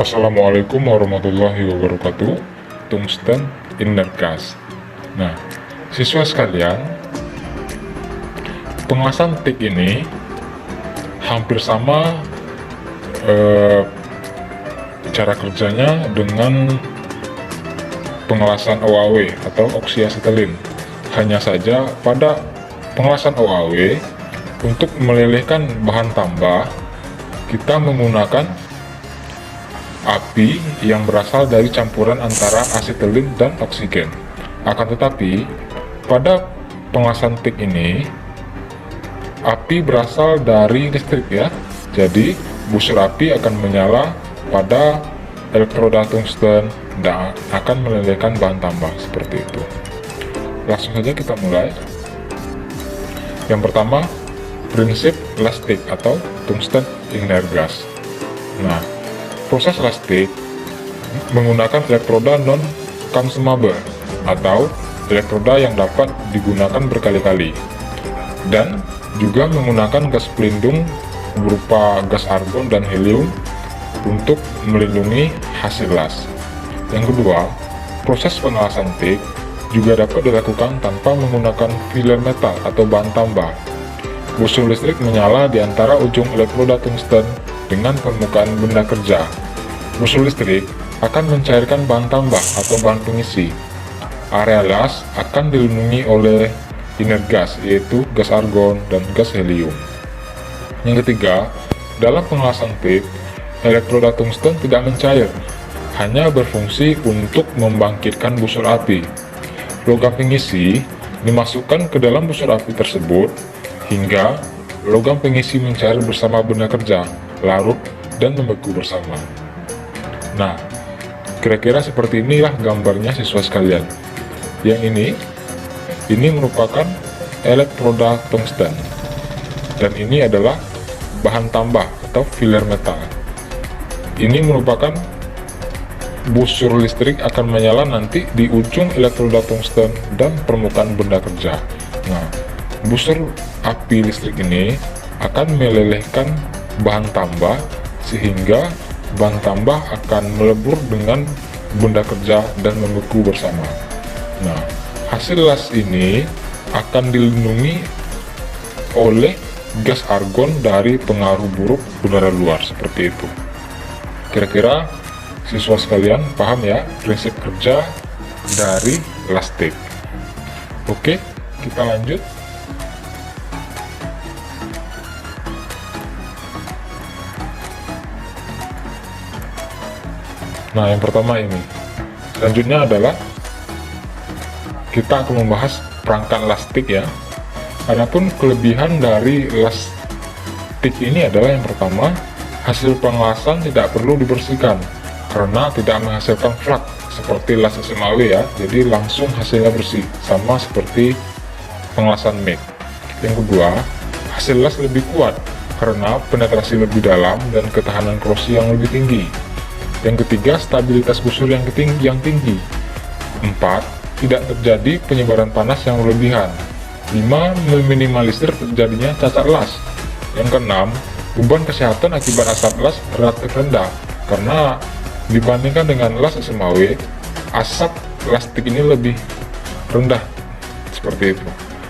Assalamualaikum warahmatullahi wabarakatuh. Tungsten inner gas. Nah, siswa sekalian, pengelasan TIG ini hampir sama cara kerjanya dengan pengelasan OAW atau oksiasetilin. Hanya saja pada pengelasan OAW, untuk melelehkan bahan tambah, kita menggunakan api yang berasal dari campuran antara asetilin dan oksigen. Akan tetapi, pada pengelasan TIG ini, api berasal dari listrik ya. Jadi, busur api akan menyala pada elektroda tungsten dan akan melelehkan bahan tambah seperti itu. Langsung saja kita mulai. Yang pertama, prinsip lastik atau tungsten inner gas. Nah, proses lastik menggunakan elektroda non-consumable atau elektroda yang dapat digunakan berkali-kali, dan juga menggunakan gas pelindung berupa gas argon dan helium untuk melindungi hasil las. Yang kedua, proses pengelasan TIG juga dapat dilakukan tanpa menggunakan filler metal atau bahan tambah. Busur listrik menyala di antara ujung elektroda tungsten dengan permukaan benda kerja. Busur listrik akan mencairkan bahan tambah atau bahan pengisi. Area las akan dilindungi oleh inner gas, yaitu gas argon dan gas helium. Yang ketiga, dalam pengelasan TIG, elektroda tungsten tidak mencair, hanya berfungsi untuk membangkitkan busur api. Logam pengisi dimasukkan ke dalam busur api tersebut hingga logam pengisi mencair bersama benda kerja, larut, dan membeku bersama. Nah, kira-kira seperti inilah gambarnya siswa sekalian. Yang ini merupakan elektroda tungsten, dan ini adalah bahan tambah atau filler metal. Ini merupakan busur listrik akan menyala nanti di ujung elektroda tungsten dan permukaan benda kerja. Nah, busur api listrik ini akan melelehkan bahan tambah sehingga bahan tambah akan melebur dengan benda kerja dan membeku bersama. Nah, hasil las ini akan dilindungi oleh gas argon dari pengaruh buruk udara luar seperti itu. Kira-kira siswa sekalian paham ya prinsip kerja dari las TIG. Oke, kita lanjut. Nah, yang pertama ini. Selanjutnya adalah kita akan membahas perangkat lastik ya. Adapun kelebihan dari lastik ini adalah yang pertama, hasil pengelasan tidak perlu dibersihkan karena tidak menghasilkan flak seperti las SMAW ya. Jadi langsung hasilnya bersih, sama seperti pengelasan MIG. Yang kedua, hasil las lebih kuat karena penetrasi lebih dalam dan ketahanan korosi yang lebih tinggi. Yang ketiga, stabilitas busur yang tinggi. 4. Tidak terjadi penyebaran panas yang berlebihan. 5. Meminimalisir terjadinya cacat las. Yang keenam, beban kesehatan akibat asap las relatif rendah karena dibandingkan dengan las SMAW, asap lastik ini lebih rendah seperti itu.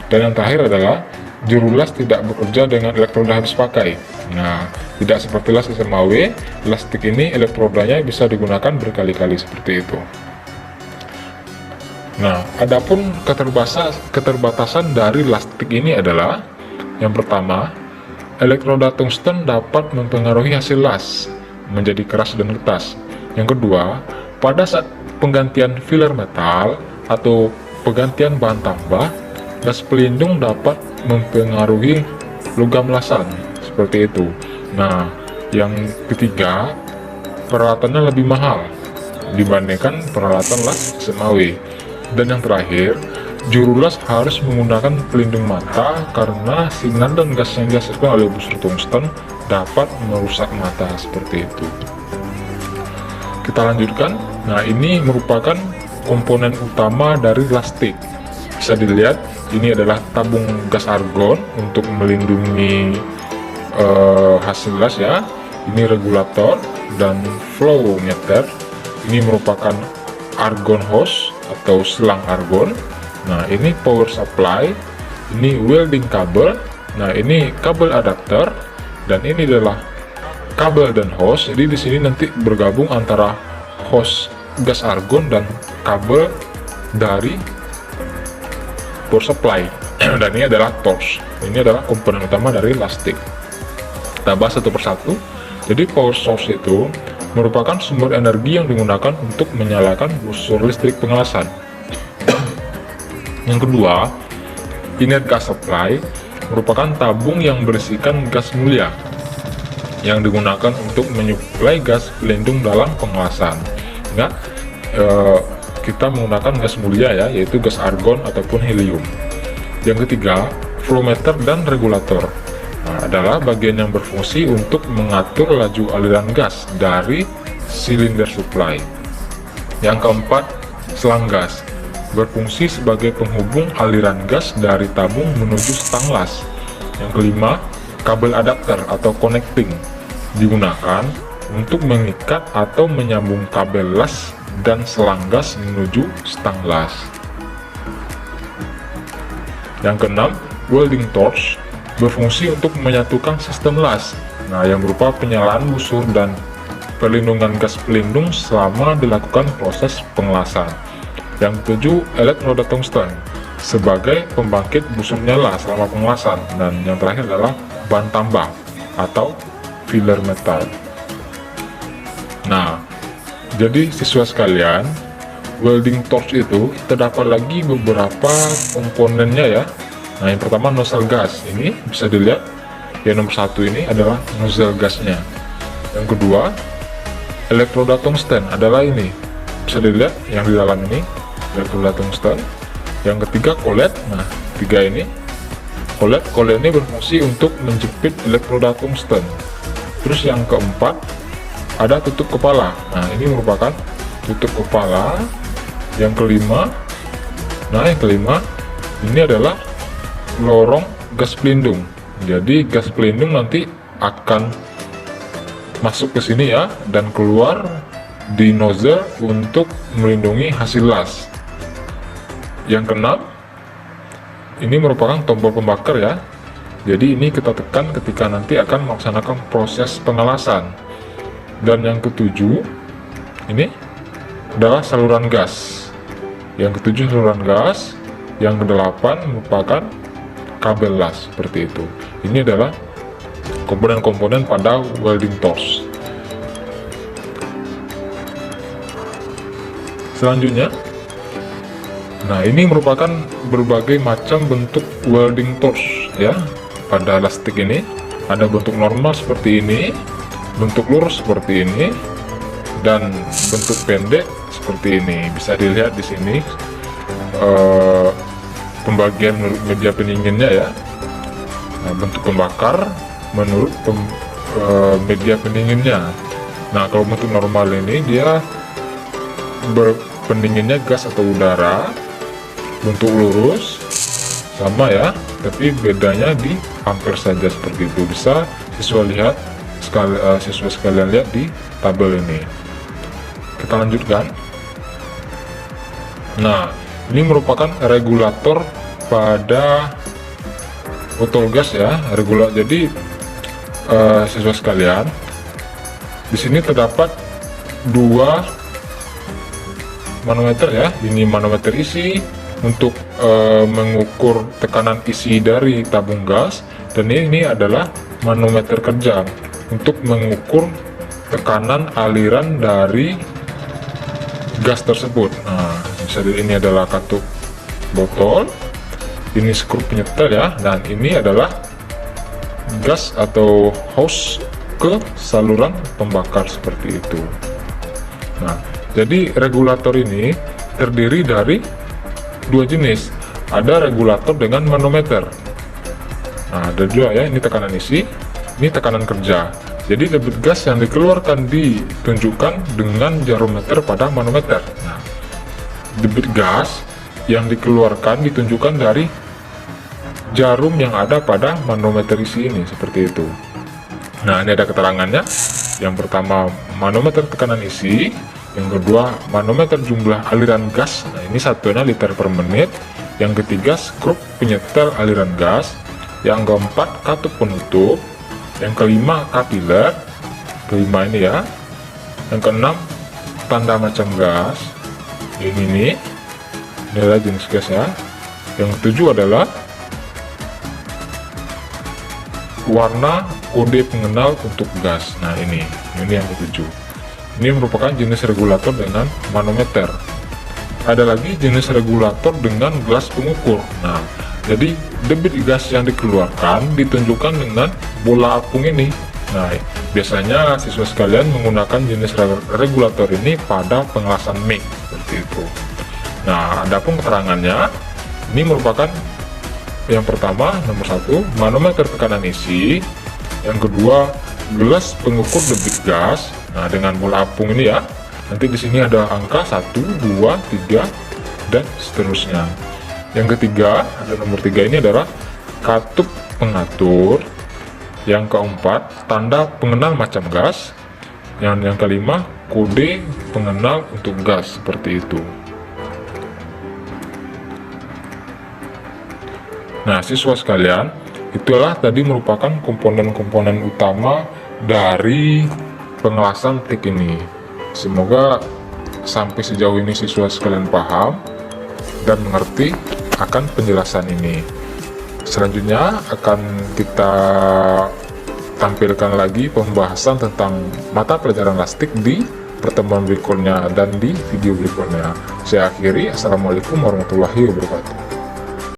Dan yang terakhir adalah juru las tidak bekerja dengan elektroda habis pakai. Nah, tidak seperti las SMAW, lastik ini elektrodanya bisa digunakan berkali-kali seperti itu. Nah, adapun keterbatasan dari lastik ini adalah yang pertama, elektroda tungsten dapat mempengaruhi hasil las menjadi keras dan kertas. Yang kedua, pada saat penggantian filler metal atau penggantian bahan tambah, gas pelindung dapat mempengaruhi logam lasan seperti itu. Nah, yang ketiga, peralatannya lebih mahal dibandingkan peralatan las SMAW. Dan yang terakhir, juru las harus menggunakan pelindung mata karena sinar dan gas yang dihasilkan oleh busur tungsten dapat merusak mata seperti itu. Kita lanjutkan. Nah, ini merupakan komponen utama dari lastik. Bisa dilihat, ini adalah tabung gas argon untuk melindungi hasil las ya. ini regulator, dan flow meter. Ini merupakan argon hose atau selang argon. Nah, ini power supply, ini welding kabel. Nah, ini kabel adapter, dan ini adalah kabel dan hose. Jadi di sini nanti bergabung antara hose gas argon dan kabel dari power supply. Dan ini adalah torch. Ini adalah komponen utama dari lastik. Kita bahas satu persatu. Jadi power source itu merupakan sumber energi yang digunakan untuk menyalakan busur listrik pengelasan. Yang kedua, inert gas supply merupakan tabung yang berisikan gas mulia yang digunakan untuk menyuplai gas pelindung dalam pengelasan. Ingat, kita menggunakan gas mulia ya, yaitu gas argon ataupun helium. Yang ketiga, flow meter dan regulator. Nah, adalah bagian yang berfungsi untuk mengatur laju aliran gas dari silinder supply. Yang keempat, selang gas berfungsi sebagai penghubung aliran gas dari tabung menuju stang las. Yang kelima, kabel adapter atau connecting digunakan untuk mengikat atau menyambung kabel las dan selang gas menuju stang las. Yang keenam, welding torch berfungsi untuk menyatukan sistem las, yang berupa penyalaan busur dan perlindungan gas pelindung selama dilakukan proses pengelasan. Yang ketujuh, elektroda tungsten sebagai pembangkit busur nyala selama pengelasan. Dan yang terakhir adalah bahan tambah atau filler metal. Nah, jadi siswa sekalian, welding torch itu terdapat lagi beberapa komponennya ya. Nah, yang pertama nozzle gas, ini bisa dilihat yang nomor satu ini adalah nozzle gasnya. Yang kedua, elektroda tungsten adalah ini, bisa dilihat yang di dalam ini elektroda tungsten. Yang ketiga, collet. Nah, tiga ini collet ini berfungsi untuk menjepit elektroda tungsten. Terus yang keempat, ada tutup kepala. Nah, ini merupakan tutup kepala. Yang kelima, ini adalah lorong gas pelindung. Jadi gas pelindung nanti akan masuk ke sini ya, dan keluar di nozzle untuk melindungi hasil las. Yang keenam, ini merupakan tombol pembakar ya. Jadi ini kita tekan ketika nanti akan melaksanakan proses pengelasan. Dan yang ketujuh, ini adalah saluran gas. Yang ketujuh saluran gas. Yang kedelapan merupakan kabel las, seperti itu. Ini adalah komponen-komponen pada welding torch. Selanjutnya, nah ini merupakan berbagai macam bentuk welding torch ya. Pada lastik ini ada bentuk normal seperti ini, bentuk lurus seperti ini, dan bentuk pendek seperti ini. Bisa dilihat di sini pembagian menurut media pendinginnya ya. Nah, bentuk pembakar menurut media pendinginnya. Nah, kalau bentuk normal ini dia pendinginnya gas atau udara. Bentuk lurus sama ya, tapi bedanya di ampere saja, seperti itu. Bisa siswa lihat siswa sekalian lihat di tabel ini. Kita lanjutkan. Nah, ini merupakan regulator pada botol gas ya, Jadi siswa sekalian, di sini terdapat dua manometer ya. Ini manometer isi untuk mengukur tekanan isi dari tabung gas, dan ini adalah manometer kerja untuk mengukur tekanan aliran dari gas tersebut. Nah, misalnya ini adalah katup botol, ini skru penyetel ya, dan ini adalah gas atau hose ke saluran pembakar, seperti itu. Nah, jadi regulator ini terdiri dari dua jenis. Ada regulator dengan manometer. Nah, ada dua ya, ini tekanan isi, ini tekanan kerja. Jadi debit gas yang dikeluarkan ditunjukkan dengan jarometer pada manometer. Nah, debit gas yang dikeluarkan ditunjukkan dari jarum yang ada pada manometer isi ini, seperti itu. Nah, ini ada keterangannya. Yang pertama, manometer tekanan isi. Yang kedua, manometer jumlah aliran gas. Nah, ini satuannya liter per menit. Yang ketiga, skrup penyetel aliran gas. Yang keempat, katup penutup. Yang kelima, kapiler. Kelima ini ya. Yang keenam, tanda macam gas. Ini adalah jenis gasnya. Yang ketujuh adalah warna kode pengenal untuk gas. Nah, ini yang ketujuh. Ini merupakan jenis regulator dengan manometer. Ada lagi jenis regulator dengan gelas pengukur. Nah, jadi debit gas yang dikeluarkan ditunjukkan dengan bola apung ini. Nah, biasanya siswa sekalian menggunakan jenis regulator ini pada pengelasan mic seperti itu. Nah, adapun keterangannya, ini merupakan yang pertama, nomor 1, manometer tekanan isi. Yang kedua, gelas pengukur debit gas. Nah, dengan bola apung ini ya. Nanti di sini ada angka 1, 2, 3 dan seterusnya. Yang ketiga, ada nomor 3 ini adalah katup pengatur. Yang keempat, tanda pengenal macam gas. Yang kelima, kode pengenal untuk gas seperti itu. Nah, siswa sekalian, itulah tadi merupakan komponen-komponen utama dari pengelasan TIK ini. Semoga sampai sejauh ini siswa sekalian paham dan mengerti akan penjelasan ini. Selanjutnya akan kita tampilkan lagi pembahasan tentang mata pelajaran lastik di pertemuan berikutnya dan di video berikutnya. Saya akhiri, Assalamualaikum warahmatullahi wabarakatuh.